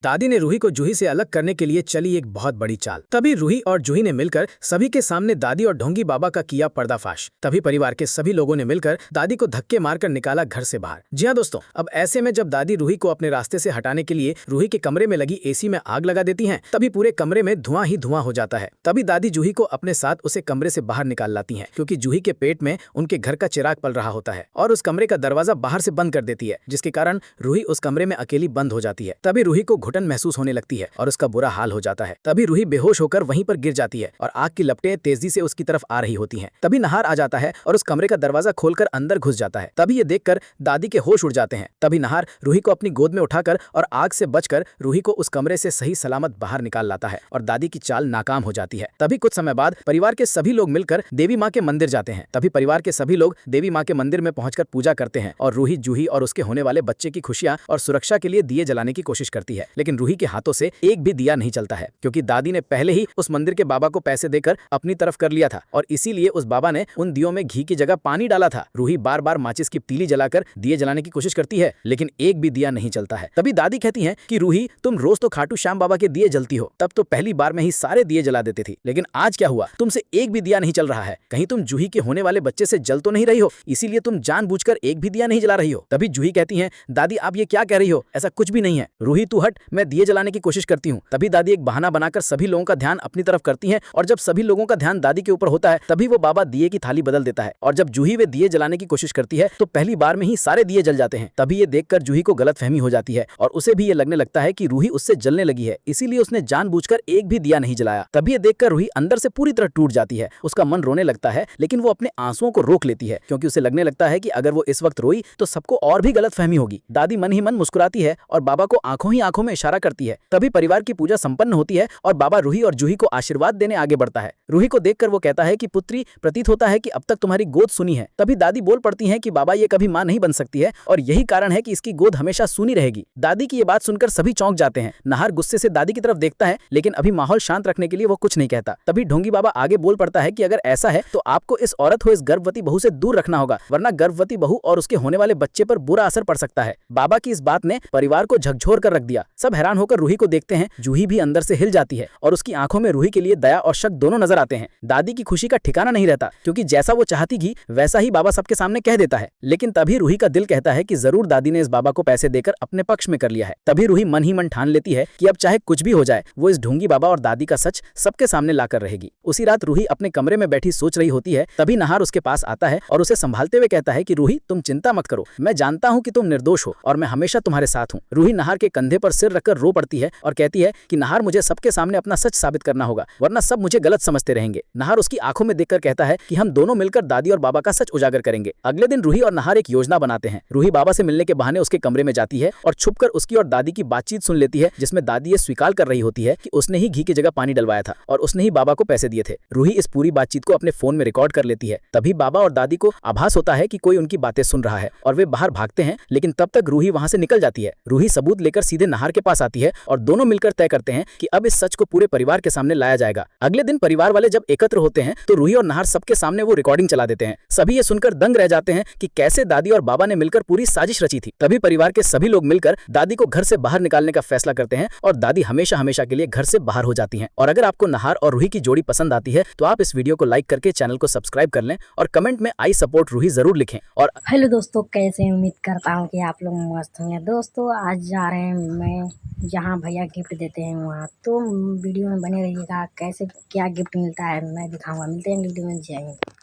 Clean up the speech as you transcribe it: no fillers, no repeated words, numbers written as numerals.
दादी ने रूही को जूही से अलग करने के लिए चली एक बहुत बड़ी चाल। तभी रूही और जूही ने मिलकर सभी के सामने दादी और ढोंगी बाबा का किया पर्दाफाश। तभी परिवार के सभी लोगों ने मिलकर दादी को धक्के मारकर निकाला घर से बाहर। जी हाँ दोस्तों, अब ऐसे में जब दादी रूही को अपने रास्ते से हटाने के लिए रूही के कमरे में लगी एसी में आग लगा देती हैं, तभी पूरे कमरे में धुआं ही धुआं हो जाता है। तभी दादी जूही को अपने साथ उसे कमरे से बाहर निकाल लाती हैं, क्योंकि जूही के पेट में उनके घर का चिराग पल रहा होता है और उस कमरे का दरवाजा बाहर से बंद कर देती है, जिसके कारण रूही उस कमरे में अकेली बंद हो जाती है। तभी रूही को घुटन महसूस होने लगती है और उसका बुरा हाल हो जाता है। तभी रूही बेहोश होकर वहीं पर गिर जाती है और आग की लपटें तेजी से उसकी तरफ आ रही होती हैं। तभी नहार आ जाता है और उस कमरे का दरवाजा खोलकर अंदर घुस जाता है। तभी ये देखकर दादी के होश उड़ जाते हैं। तभी नहार रूही को अपनी गोद में उठाकर और आग से बचकर रूही को उस कमरे से सही सलामत बाहर निकाल लाता है और दादी की चाल नाकाम हो जाती है। तभी कुछ समय बाद परिवार के सभी लोग मिलकर देवी माँ के मंदिर जाते हैं। तभी परिवार के सभी लोग देवी माँ के मंदिर में पहुंचकर पूजा करते हैं और रूही जूही और उसके होने वाले बच्चे की खुशियां और सुरक्षा के लिए दिए जलाने की कोशिश करती है। लेकिन रूही के हाथों से एक भी दिया नहीं चलता है, क्योंकि दादी ने पहले ही उस मंदिर के बाबा को पैसे देकर अपनी तरफ कर लिया था और इसीलिए उस बाबा ने उन दियों में घी की जगह पानी डाला था। रूही बार बार माचिस की तीली जलाकर दिए जलाने की कोशिश करती है, लेकिन एक भी दिया नहीं चलता है। तभी दादी कहती है कि रूही, तुम रोज तो खाटू श्याम बाबा के दिए जलती हो, तब तो पहली बार में ही सारे दिए जला देती थी, लेकिन आज क्या हुआ, तुमसे एक भी दिया नहीं चल रहा है। कहीं तुम जूही के होने वाले बच्चे से जल तो नहीं रही हो, इसीलिए तुम जानबूझकर एक भी दिया नहीं जला रही हो। तभी जूही कहती है, दादी आप ये क्या कह रही हो, ऐसा कुछ भी नहीं है। रूही तू हट, मैं दिए जलाने की कोशिश करती हूँ। तभी दादी एक बहाना बनाकर सभी लोगों का ध्यान अपनी तरफ करती है और जब सभी लोगों का ध्यान दादी के ऊपर होता है, तभी वो बाबा दिए की थाली बदल देता है और जब जूही वे दिए जलाने की कोशिश करती है तो पहली बार में ही सारे दिए जल जाते हैं। तभी ये देखकर जूही को गलतफहमी हो जाती है और उसे भी ये लगने लगता है कि रूही उससे जलने लगी है, इसीलिए उसने जानबूझकर एक भी दिया नहीं जलाया। तभी ये देखकर रूही अंदर से पूरी तरह टूट जाती है। उसका मन रोने लगता है, लेकिन वो अपने आंसुओं को रोक लेती है, क्योंकि उसे लगने लगता है कि अगर वो इस वक्त रोई तो सबको और भी गलतफहमी होगी। दादी मन ही मन मुस्कुराती है और बाबा को आंखों ही आंखों में इशारा करती है। तभी परिवार की पूजा संपन्न होती है और बाबा रूही और जूही को आशीर्वाद देने आगे बढ़ता है। रूही को देखकर वो कहता है कि पुत्री, प्रतीत होता है कि अब तक तुम्हारी गोद सुनी है। तभी दादी बोल पड़ती है कि बाबा ये कभी मां नहीं बन सकती है और यही कारण है कि इसकी गोद हमेशा सुनी रहेगी। दादी की ये बात सुनकर सभी चौंक जाते हैं। नहार गुस्से से दादी की तरफ देखता है, लेकिन अभी माहौल शांत रखने के लिए वो कुछ नहीं कहता। तभी ढोंगी बाबा आगे बोल पड़ता है कि अगर ऐसा है तो आपको इस औरत हो इस गर्भवती बहू से दूर रखना होगा, वरना गर्भवती बहू और उसके होने वाले बच्चे पर बुरा असर पड़ सकता है। बाबा की इस बात ने परिवार को झकझोर कर रख दिया। सब हैरान होकर रूही को देखते हैं। जूही भी अंदर से हिल जाती है और उसकी आंखों में रूही के लिए दया और शक दोनों नजर आते हैं। दादी की खुशी का ठिकाना नहीं रहता, क्योंकि जैसा वो चाहती थी वैसा ही बाबा सबके सामने कह देता है। लेकिन तभी रूही का दिल कहता है कि जरूर दादी ने इस बाबा को पैसे देकर अपने पक्ष में कर लिया है। तभी रूही मन ही मन ठान लेती है कि अब चाहे कुछ भी हो जाए, वो इस ढोंगी बाबा और दादी का सच सबके सामने लाकर रहेगी। उसी रात रूही अपने कमरे में बैठी सोच रही होती है। तभी नहार उसके पास आता है और उसे संभालते हुए कहता है कि रूही, तुम चिंता मत करो, मैं जानता हूँ कि तुम निर्दोष हो और मैं हमेशा तुम्हारे साथ हूँ। रूही नहार के कंधे पर सिर रखकर रो पड़ती है और कहती है कि नहार, मुझे सबके सामने अपना सच साबित करना होगा, वरना सब मुझे गलत समझते रहेंगे। नहार उसकी आंखों में देखकर कहता है कि हम दोनों मिलकर दादी और बाबा का सच उजागर करेंगे। अगले दिन रूही और नहार एक योजना बनाते हैं। रूही बाबा से मिलने के बहाने उसके कमरे में जाती है और छुपकर उसकी और दादी की बातचीत सुन लेती है, जिसमें दादी ये स्वीकार कर रही होती है कि उसने ही घी की जगह पानी डलवाया था और उसने ही बाबा को पैसे दिए थे। रूही इस पूरी बातचीत को अपने फोन में रिकॉर्ड कर लेती है। तभी बाबा और दादी को आभास होता है कि कोई उनकी बातें सुन रहा है और वे बाहर भागते हैं, लेकिन तब तक रूही वहां से निकल जाती है। रूही सबूत लेकर सीधे नहार के पास आती है और दोनों मिलकर तय करते हैं कि अब इस सच को पूरे परिवार के सामने लाया जाएगा। अगले दिन परिवार वाले जब एकत्र होते हैं तो रूही और नहार सबके सामने वो रिकॉर्डिंग चला देते हैं। सभी ये सुनकर दंग रह जाते हैं कि कैसे दादी और बाबा ने मिलकर पूरी साजिश रची थी। तभी परिवार के सभी लोग मिलकर दादी को घर से बाहर निकालने का फैसला करते हैं और दादी हमेशा हमेशा के लिए घर से बाहर हो जाती हैं। और अगर आपको नहार और रूही की जोड़ी पसंद आती है तो आप इस वीडियो को लाइक करके चैनल को सब्सक्राइब कर लें और कमेंट में आई सपोर्ट रूही जरूर लिखें। और हेलो दोस्तों, कैसे उम्मीद करता हूँ कि आप लोग मस्त होंगे। दोस्तों आज जा रहे हैं मैं जहाँ भैया गिफ्ट देते हैं वहाँ, तो वीडियो में बने रहिएगा। कैसे क्या गिफ्ट मिलता है मैं दिखाऊंगा। मिलते हैं वीडियो में। जय हिंद।